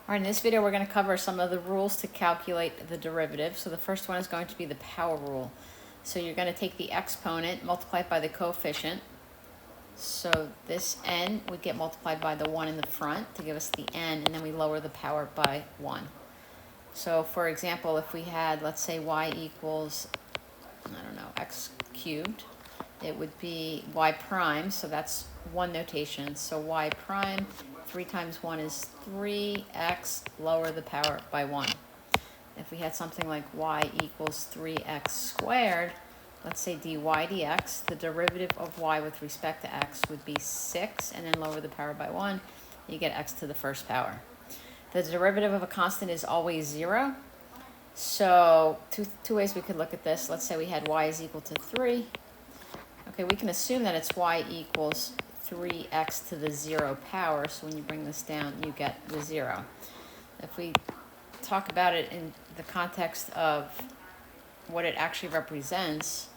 All right, in this video, we're going to cover some of the rules to calculate the derivative. So the first one is going to be the power rule. So you're going to take the exponent, multiply it by the coefficient. So this n would get multiplied by the 1 in the front to give us the n, and then we lower the power by 1. So for example, if we had, let's say y equals, I don't know, x cubed, it would be y prime, so that's one notation. So y prime, 3 times 1 is 3x, lower the power by 1. If we had something like y equals 3x squared, let's say dy dx, the derivative of y with respect to x would be 6, and then lower the power by 1, you get x to the first power. The derivative of a constant is always 0. So two ways we could look at this. Let's say we had y is equal to 3. Okay, we can assume that it's y equals 3x to the 0 power, so when you bring this down, you get the 0. If we talk about it in the context of what it actually represents,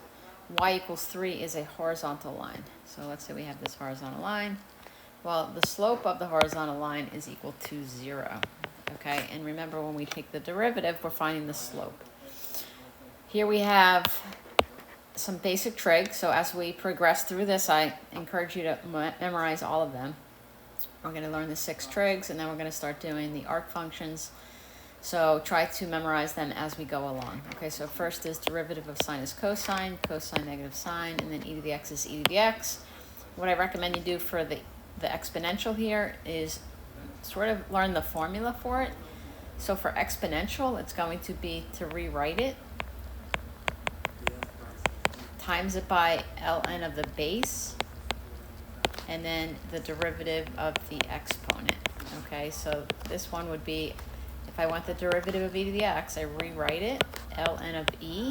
y equals 3 is a horizontal line. So let's say we have this horizontal line. Well, the slope of the horizontal line is equal to 0. Okay, and remember, when we take the derivative, we're finding the slope. Here we have some basic trig. So as we progress through this, I encourage you to memorize all of them. We're going to learn the 6 trigs, and then we're going to start doing the arc functions. So try to memorize them as we go along. Okay, so first is derivative of sine is cosine, cosine negative sine, and then e to the x is e to the x. What I recommend you do for the exponential here is sort of learn the formula for it. So for exponential, it's going to be to rewrite it, times it by ln of the base, and then the derivative of the exponent. Okay, so this one would be, if I want the derivative of e to the x, I rewrite it, ln of e,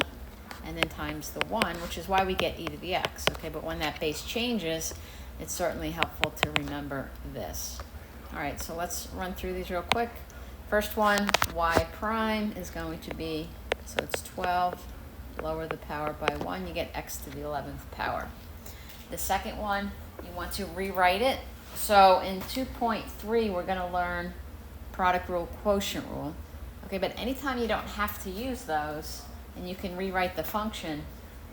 and then times the 1, which is why we get e to the x. Okay, but when that base changes, it's certainly helpful to remember this. All right, so let's run through these real quick. First one, y prime is going to be, so it's 12, lower the power by 1, you get x to the 11th power. The second one, you want to rewrite it. So in 2.3, we're going to learn product rule, quotient rule. Okay, but anytime you don't have to use those and you can rewrite the function,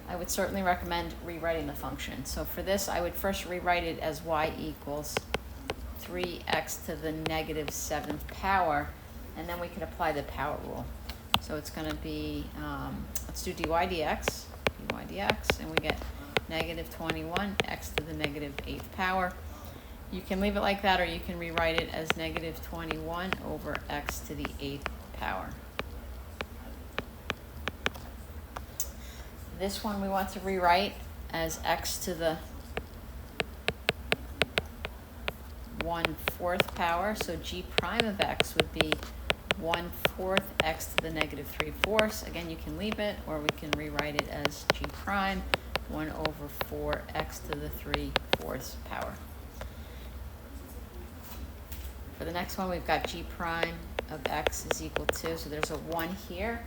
I would certainly recommend rewriting the function. So for this, I would first rewrite it as y equals 3x to the negative 7th power, and then we can apply the power rule. So it's going to be, let's do dy dx, and we get negative 21 x to the negative 8th power. You can leave it like that, or you can rewrite it as negative 21 over x to the 8th power. This one we want to rewrite as x to the 1/4 power. So g prime of x would be 1/4 x to the negative 3/4. Again, you can leave it, or we can rewrite it as g prime 1/4 x to the 3/4 power. For the next one, we've got g prime of x is equal to, so there's a 1 here.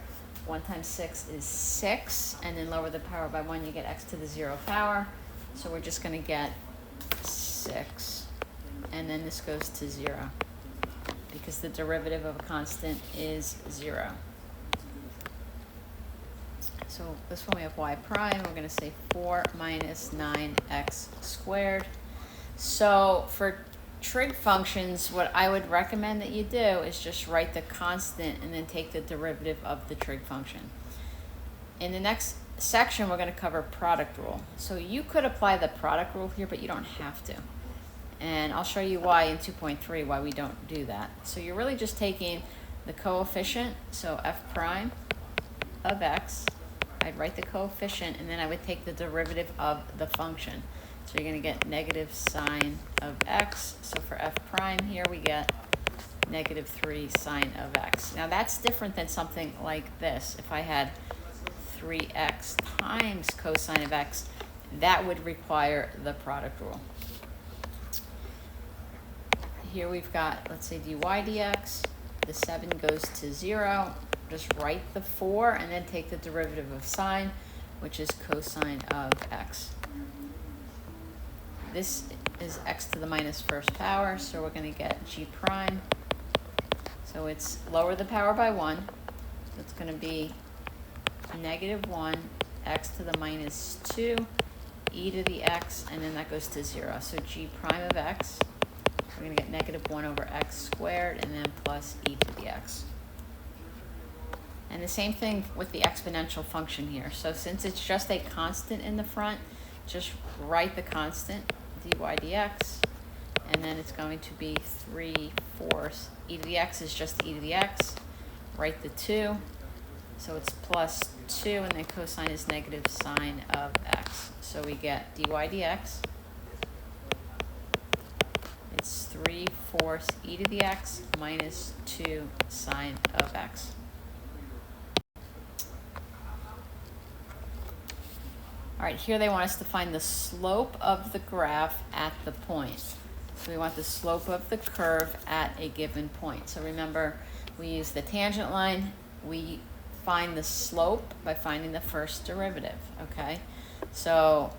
1 times 6 is 6, and then lower the power by 1, you get x to the 0 power. So we're just going to get 6, and then this goes to 0, because the derivative of a constant is 0. So this one we have y prime, we're going to say 4 minus 9x squared. So for trig functions, what I would recommend that you do is just write the constant and then take the derivative of the trig function. In the next section, we're going to cover product rule. So you could apply the product rule here, but you don't have to. And I'll show you why in 2.3, why we don't do that. So you're really just taking the coefficient, so f prime of x, I'd write the coefficient, and then I would take the derivative of the function. So you're going to get negative sine of x. So for f prime here, we get negative 3 sine of x. Now that's different than something like this. If I had 3x times cosine of x, that would require the product rule. Here we've got, let's say, dy dx. The 7 goes to 0. Just write the 4 and then take the derivative of sine, which is cosine of x. This is x to the minus 1st power, so we're going to get g prime. So it's lower the power by 1. So it's going to be negative 1 x to the minus 2 e to the x, and then that goes to 0. So g prime of x, we're going to get negative 1 over x squared, and then plus e to the x. And the same thing with the exponential function here. So since it's just a constant in the front, just write the constant, dy dx, and then it's going to be 3/4. E to the x is just e to the x. Write the 2. So it's plus 2, and then cosine is negative sine of x. So we get dy dx. It's 3/4 e to the x minus 2 sine of x. All right, here they want us to find the slope of the graph at the point. So we want the slope of the curve at a given point. So remember, we use the tangent line. We find the slope by finding the first derivative, okay? So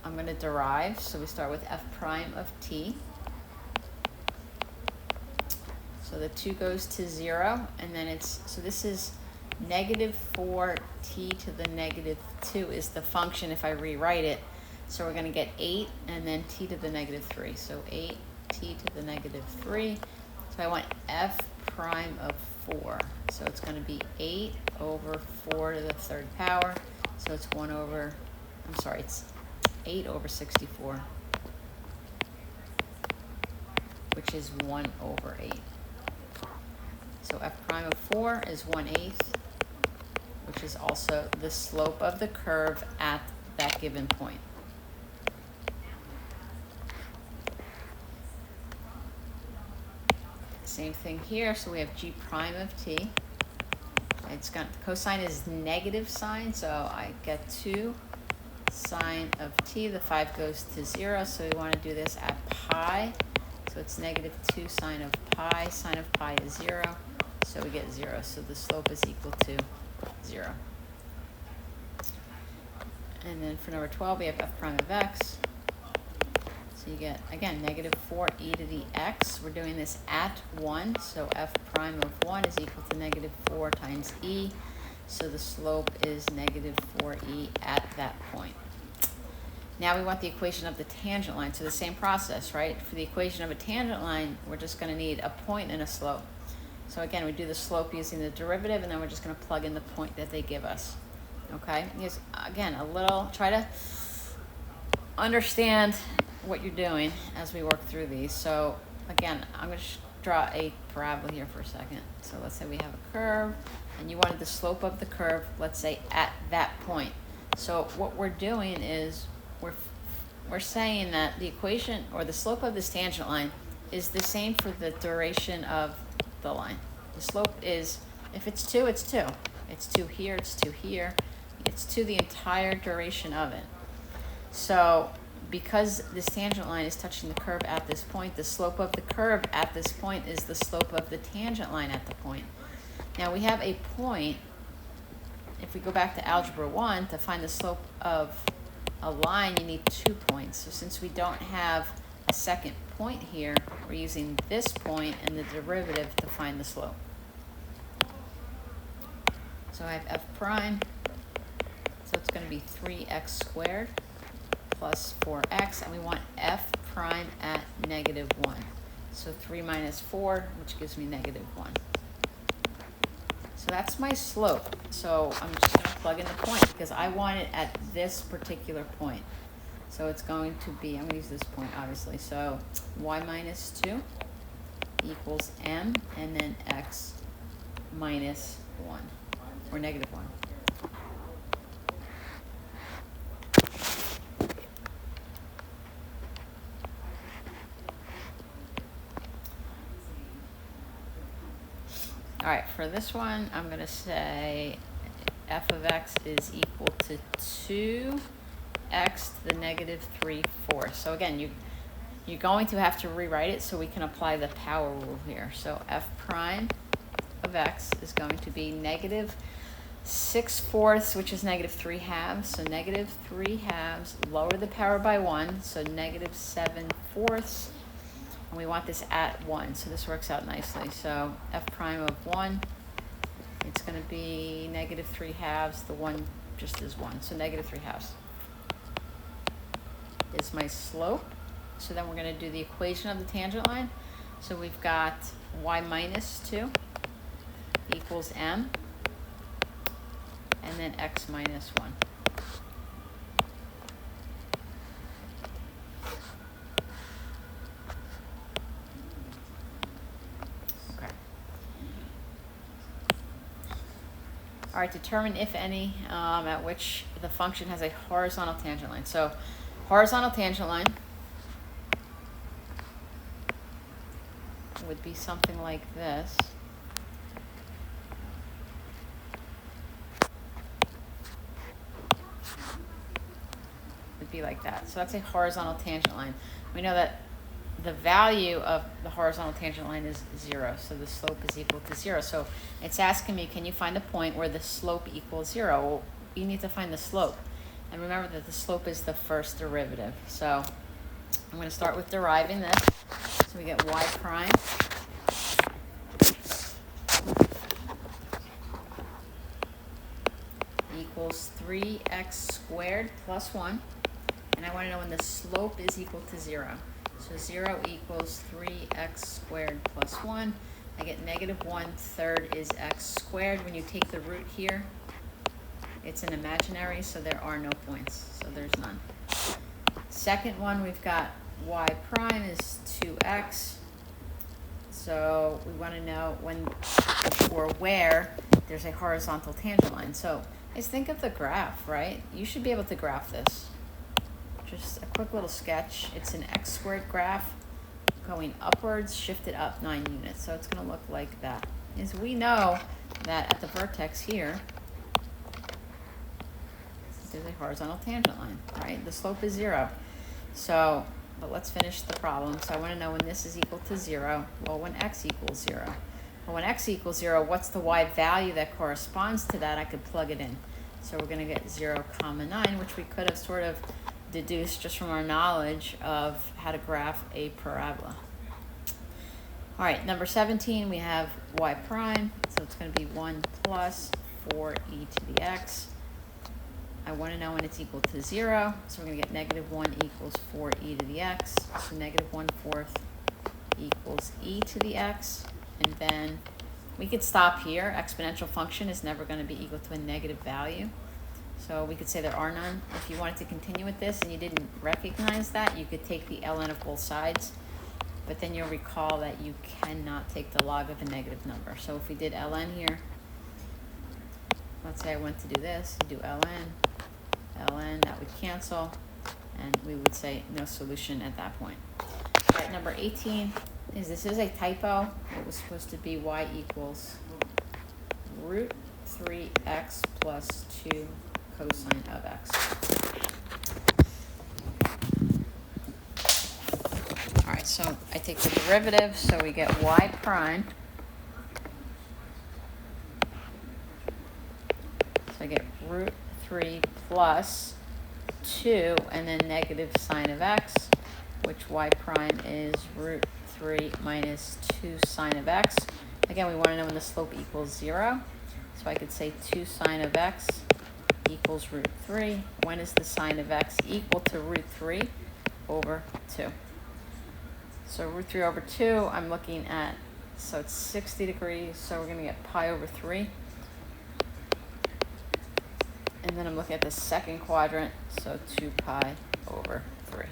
I'm going to derive. So we start with f prime of t. So the 2 goes to 0, and then it's, so this is negative 4t to the negative 2 is the function if I rewrite it. So we're going to get 8 and then t to the negative 3. So 8t to the negative 3. So I want f prime of 4. So it's going to be 8 over 4 to the third power. So it's 1 over, I'm sorry, it's 8 over 64, which is 1 over 8. So f prime of 4 is 1/8, which is also the slope of the curve at that given point. Same thing here, so we have g prime of t. It's got, cosine is negative sine, so I get 2 sine of t. The 5 goes to 0, so we want to do this at pi. So it's negative 2 sine of pi. Sine of pi is 0, so we get 0. So the slope is equal to 0. And then for number 12, we have f prime of x. So you get, again, negative 4e to the x. We're doing this at 1, so f prime of 1 is equal to negative 4 times e. So the slope is negative 4e at that point. Now we want the equation of the tangent line. So the same process, right? For the equation of a tangent line, we're just going to need a point and a slope. So again, we do the slope using the derivative, and then we're just going to plug in the point that they give us. Okay? Because, again, try to understand what you're doing as we work through these. So again, I'm going to draw a parabola here for a second. So let's say we have a curve, and you wanted the slope of the curve, let's say, at that point. So what we're doing is we're saying that the equation or the slope of this tangent line is the same for the duration of the line. The slope is, if it's 2, it's 2. It's 2 here, it's 2 here. It's 2 the entire duration of it. So because this tangent line is touching the curve at this point, the slope of the curve at this point is the slope of the tangent line at the point. Now we have a point. If we go back to algebra 1, to find the slope of a line, you need 2 points. So since we don't have a second point here, we're using this point and the derivative to find the slope. So I have f prime, so it's going to be 3x squared plus 4x, and we want f prime at negative 1. So 3 minus 4, which gives me negative 1. So that's my slope. So I'm just going to plug in the point because I want it at this particular point. So it's going to be, I'm going to use this point obviously. So y minus 2 equals m, and then x minus 1, or negative 1. All right, for this one, I'm going to say f of x is equal to 2x to the negative 3/4. So again, you're going to have to rewrite it so we can apply the power rule here. So f prime of x is going to be negative 6/4, which is negative 3/2. So negative 3/2, lower the power by 1, so negative 7/4. And we want this at 1, so this works out nicely. So f prime of 1, it's going to be negative 3/2. The 1 just is 1, so negative 3/2 is my slope. So then we're going to do the equation of the tangent line. So we've got y minus 2 equals m, and then x minus 1. Okay. All right, determine if any at which the function has a horizontal tangent line. So horizontal tangent line would be something like this. Would be like that. So that's a horizontal tangent line. We know that the value of the horizontal tangent line is 0, so the slope is equal to 0. So it's asking me, can you find a point where the slope equals 0? Well, you need to find the slope. And remember that the slope is the first derivative. So I'm going to start with deriving this. So we get y prime equals 3x squared plus 1. And I want to know when the slope is equal to 0. So 0 equals 3x squared plus 1. I get negative 1/3 is x squared. When you take the root here, it's an imaginary, so there are no points. So there's none. Second one, we've got y prime is 2x. So we want to know when or where there's a horizontal tangent line. So just think of the graph, right? You should be able to graph this. Just a quick little sketch. It's an x squared graph going upwards, shifted up 9 units. So it's going to look like that. Is we know that at the vertex here, there's a horizontal tangent line, right? The slope is 0. So, but let's finish the problem. So I want to know when this is equal to 0. Well, when x equals 0. Well, when x equals 0, what's the y value that corresponds to that? I could plug it in. So we're going to get 0, 9, which we could have sort of deduced just from our knowledge of how to graph a parabola. All right, number 17, we have y prime. So it's going to be 1 plus 4e to the x. I want to know when it's equal to 0. So we're going to get negative 1 equals 4e to the x. So negative 1/4 equals e to the x. And then we could stop here. Exponential function is never going to be equal to a negative value. So we could say there are none. If you wanted to continue with this and you didn't recognize that, you could take the ln of both sides. But then you'll recall that you cannot take the log of a negative number. So if we did ln here, let's say I went to do this, do ln, that would cancel, and we would say no solution at that point. All right, number 18 is this is a typo. It was supposed to be y equals root 3x plus 2 cosine of x. All right, so I take the derivative, so we get y prime. So I get root 3 plus 2 and then negative sine of x, which y prime is root 3 minus 2 sine of x. Again, we want to know when the slope equals 0. So I could say 2 sine of x equals root 3. When is the sine of x equal to root 3 over 2? So root 3 over 2, I'm looking at, so it's 60 degrees, so we're going to get pi over 3. And then I'm looking at the second quadrant, so 2 pi over 3.